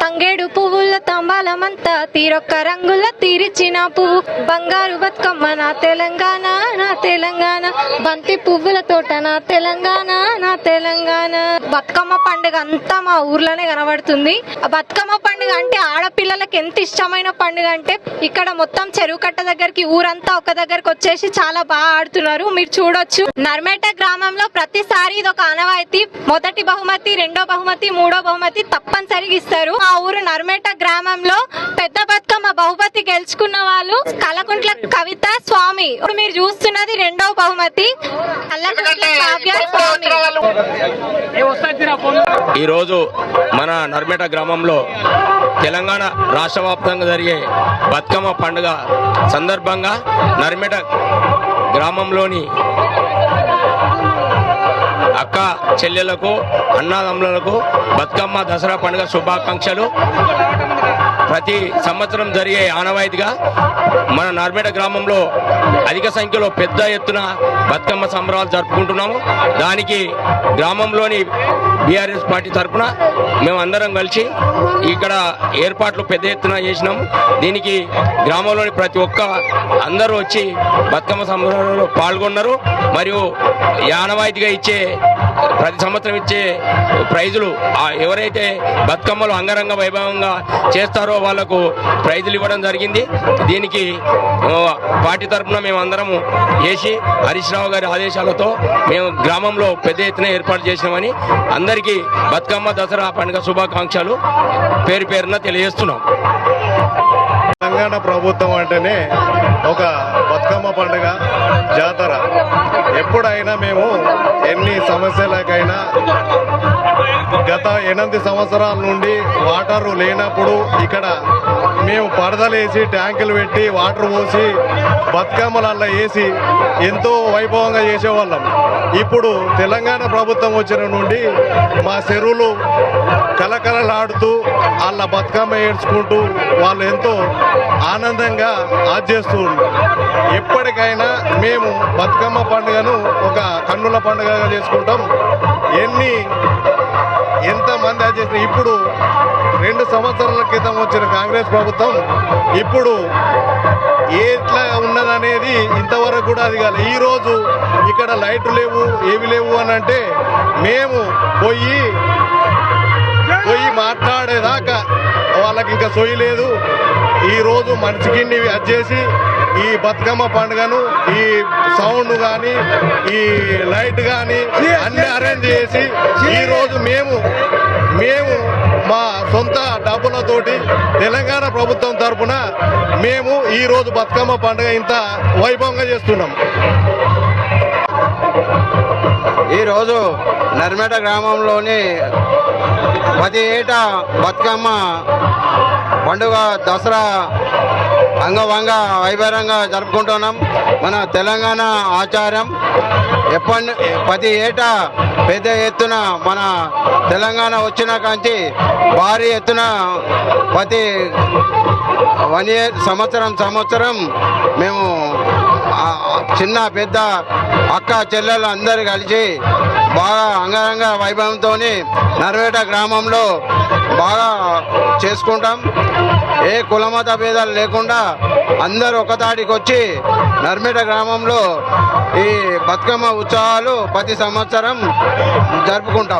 తంగేడు పువ్వుల తంబాలమంతా తీరొక్క రంగుల తీరిచిన పువ్వు బంగారు బతుకమ్మ నా తెలంగాణ నా తెలంగాణ బంతి పువ్వుల తోట నా తెలంగాణ నా తెలంగాణ బతుకమ్మ పండుగ అంతా మా ఊర్లోనే కనబడుతుంది. ఆ బతుకమ్మ పండుగ అంటే ఆడపిల్లలకి ఎంత ఇష్టమైన పండుగ అంటే ఇక్కడ మొత్తం చెరువు కట్ట దగ్గరికి ఊరంతా ఒక దగ్గరకు వచ్చేసి చాలా బాగా ఆడుతున్నారు. మీరు చూడొచ్చు నర్మేట గ్రామంలో ప్రతిసారి ఇది ఒక ఆనవాయితీ. మొదటి బహుమతి, రెండో బహుమతి, మూడో బహుమతి తప్పనిసరిగా ఇస్తారు. ఆ ఊరు నర్మేట గ్రామంలో పెద్ద బతుకమ్మ బహుమతి గెలుచుకున్న వాళ్ళు కలకుంట్ల కవిత స్వామి. ఇప్పుడు మీరు చూస్తున్నది రెండో బహుమతి కలకుంట్ల కావ్య స్వామి. ఈ రోజు మన నర్మేట గ్రామంలో తెలంగాణ రాష్ట్ర వ్యాప్తంగా జరిగే బతుకమ్మ పండుగ సందర్భంగా నర్మేట గ్రామంలోని అక్క చెల్లెలకు అన్నదమ్ములకు బతుకమ్మ దసరా పండుగ శుభాకాంక్షలు. ప్రతి సంవత్సరం జరిగే ఆనవాయితీగా మన నర్మేట గ్రామంలో అధిక సంఖ్యలో పెద్ద ఎత్తున బతుకమ్మ సంబరాలు జరుపుకుంటున్నాము. దానికి గ్రామంలోని బీఆర్ఎస్ పార్టీ తరఫున మేమందరం కలిసి ఇక్కడ ఏర్పాట్లు పెద్ద ఎత్తున చేసినాము. దీనికి గ్రామంలోని ప్రతి ఒక్క అందరూ వచ్చి బతుకమ్మ సంబరాలలో పాల్గొన్నారు. మరియు ఆనవాయితీగా ఇచ్చే ప్రతి సంవత్సరం ఇచ్చే ప్రైజులు ఎవరైతే బతుకమ్మలు అంగరంగ వైభవంగా చేస్తారో వాళ్లకు ప్రైజులు ఇవ్వడం జరిగింది. దీనికి పార్టీ తరఫున మేమందరము చేసి హరీష్ రావు గారి ఆదేశాలతో మేము గ్రామంలో పెద్ద ఎత్తున ఏర్పాటు చేసినామని అందరికీ బతుకమ్మ దసరా పండుగ శుభాకాంక్షలు పేరు పేరున తెలియజేస్తున్నాం. తెలంగాణ ప్రభుత్వం అంటేనే ఒక బతుకమ్మ పండుగ జాతర. ఎప్పుడైనా మేము ఎన్ని సమస్యలకైనా గత 8 సంవత్సరాల నుండి వాటర్ లేనప్పుడు ఇక్కడ మేము పరదలేసి ట్యాంకులు పెట్టి వాటర్ పోసి బతుకమ్మలల్లో వేసి ఎంతో వైభవంగా చేసేవాళ్ళం. ఇప్పుడు తెలంగాణ ప్రభుత్వం వచ్చిన నుండి మా చెరువులు కలకలలాడుతూ వాళ్ళ బతుకమ్మ ఏడ్చుకుంటూ వాళ్ళు ఎంతో ఆనందంగా ఆచేస్తూ ఎప్పటికైనా మేము బతుకమ్మ పండుగను ఒక కన్నుల పండుగగా చేసుకుంటాం. ఎంతమంది చేసిన ఇప్పుడు 2 సంవత్సరాల క్రితం వచ్చిన కాంగ్రెస్ ప్రభుత్వం ఇప్పుడు ఎట్లా ఉన్నదనేది ఇంతవరకు కూడా అది కాదు. ఈరోజు ఇక్కడ లైట్లు లేవు, ఏవి లేవు అని అంటే మేము పోయి మాట్లాడేదాకా వాళ్ళకి ఇంకా సొయ్యి లేదు. ఈరోజు మనిషికి వచ్చేసి ఈ బతుకమ్మ పండుగను ఈ సౌండ్ కానీ ఈ లైట్ కానీ అన్ని అరేంజ్ చేసి ఈరోజు మేము మా సొంత డబ్బులతోటి తెలంగాణ ప్రభుత్వం తరఫున మేము ఈరోజు బతుకమ్మ పండుగ ఇంత వైభవంగా చేస్తున్నాం. ఈరోజు నర్మేట గ్రామంలోని ప్రతి ఏటా బతుకమ్మ పండుగ దసరా అంగవంగ వైభవంగా జరుపుకుంటున్నాం. మన తెలంగాణ ఆచారం ప్రతి ఏటా పెద్ద ఎత్తున మన తెలంగాణ వచ్చిన కాంచి భారీ ఎత్తున ప్రతి 1 ఇయర్ సంవత్సరం మేము చిన్న పెద్ద అక్క చెల్లెలు అందరు కలిసి బాగా అంగరంగ వైభవంతో నర్మేట గ్రామంలో బాగా చేసుకుంటాం. ఏ కులమత భేదాలు లేకుండా అందరూ ఒకతాటికి వచ్చి నర్మేట గ్రామంలో ఈ బతుకమ్మ ఉత్సవాలు ప్రతి సంవత్సరం జరుపుకుంటాం.